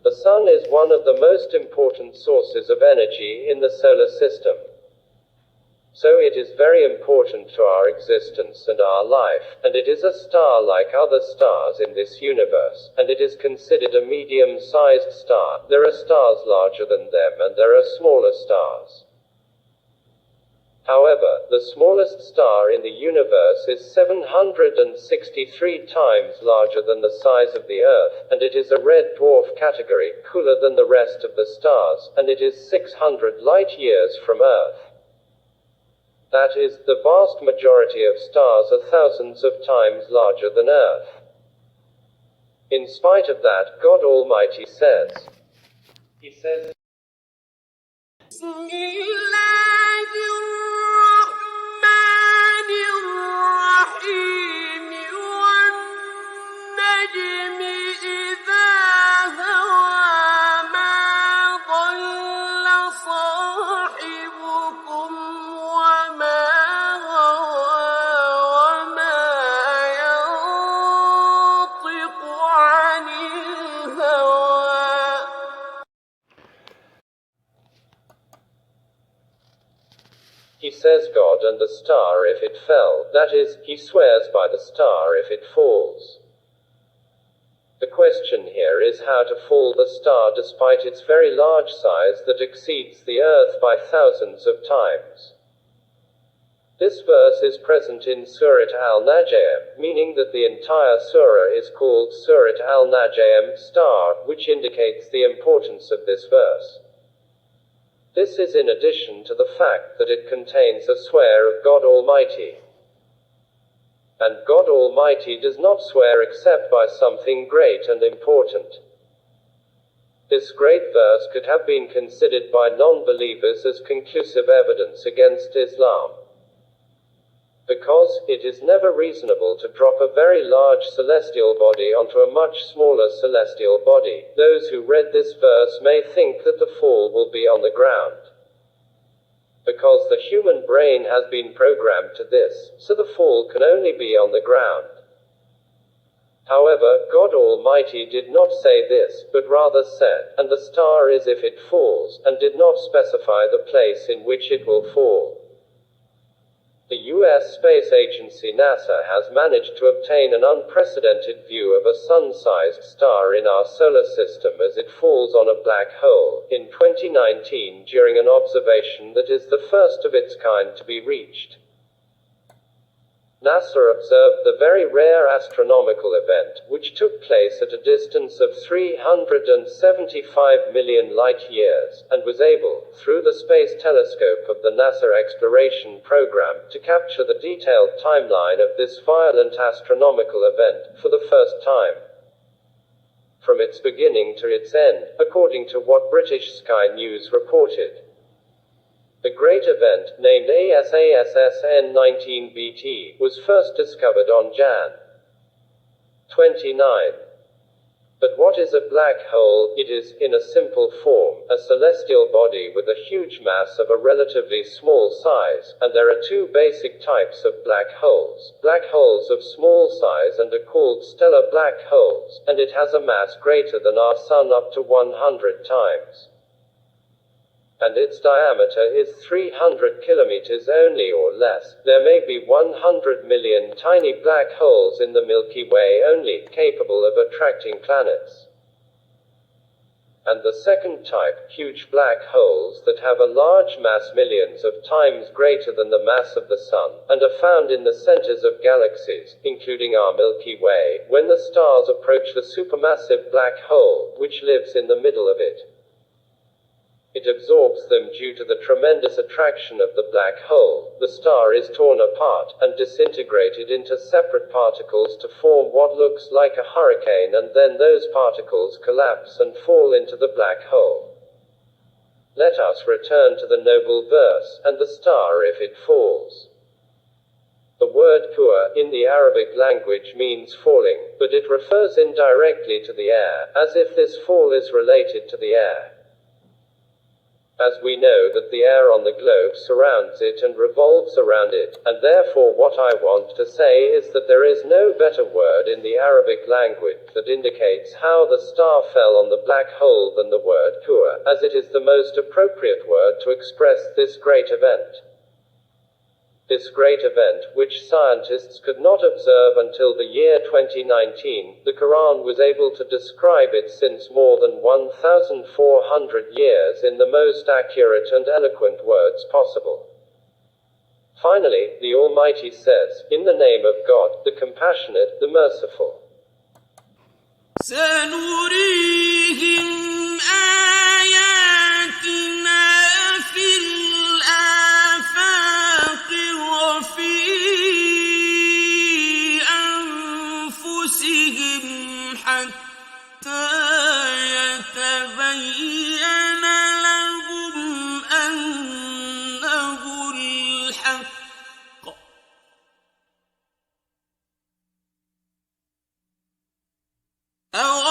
The sun is one of the most important sources of energy in the solar system. So it is very important to our existence and our life, and it is a star like other stars in this universe, and it is considered a medium-sized star. There are stars larger than them and there are smaller stars. However, the smallest star in the universe is 763 times larger than the size of the Earth, and it is a red dwarf category, cooler than the rest of the stars, and it is 600 light-years from Earth. That is, the vast majority of stars are thousands of times larger than Earth. In spite of that, God Almighty says, He says, والنجم إذا هوى ما ضل صاحبكم وما غوى وما ينطق عن الهوى. He says God and the star if it fell, that is, he swears by the star if it falls. The question here is how to fall the star despite its very large size that exceeds the Earth by thousands of times. This verse is present in Surat al-Najm, meaning that the entire surah is called Surat al-Najm, star, which indicates the importance of this verse. This is in addition to the fact that it contains a swear of God Almighty. And God Almighty does not swear except by something great and important. This great verse could have been considered by non-believers as conclusive evidence against Islam. Because it is never reasonable to drop a very large celestial body onto a much smaller celestial body, those who read this verse may think that the fall will be on the ground. Because the human brain has been programmed to this, so the fall can only be on the ground. However, God Almighty did not say this, but rather said, and the star is if it falls, and did not specify the place in which it will fall. The U.S. space agency NASA has managed to obtain an unprecedented view of a sun-sized star in our solar system as it falls on a black hole, in 2019 during an observation that is the first of its kind to be reached. NASA observed the very rare astronomical event, which took place at a distance of 375 million light-years, and was able, through the Space Telescope of the NASA Exploration Program, to capture the detailed timeline of this violent astronomical event, for the first time. From its beginning to its end, according to what British Sky News reported. The great event, named ASASSN 19BT, was first discovered on Jan. 29. But what is a black hole? It is, in a simple form, a celestial body with a huge mass of a relatively small size, and there are two basic types of black holes of small size and are called stellar black holes, and it has a mass greater than our Sun up to 100 times. And its diameter is 300 kilometers only or less. There may be 100 million tiny black holes in the Milky Way only, capable of attracting planets. And the second type, huge black holes that have a large mass millions of times greater than the mass of the Sun, and are found in the centers of galaxies, including our Milky Way, when the stars approach the supermassive black hole, which lives in the middle of it. It absorbs them due to the tremendous attraction of the black hole. The star is torn apart, and disintegrated into separate particles to form what looks like a hurricane, and then those particles collapse and fall into the black hole. Let us return to the noble verse, and the star if it falls. The word huwa in the Arabic language means falling, but it refers indirectly to the air, as if this fall is related to the air. as we know that the air on the globe surrounds it and revolves around it, and therefore what I want to say is that there is no better word in the Arabic language that indicates how the star fell on the black hole than the word huwa, as it is the most appropriate word to express this great event. This great event, which scientists could not observe until the year 2019, the Quran was able to describe it since more than 1,400 years in the most accurate and eloquent words possible. Finally, the Almighty says, in the name of God, the Compassionate, the Merciful. سنريهم آياتنا في الآفاق وفي أنفسهم حتى يتبين لهم أنه الحق أو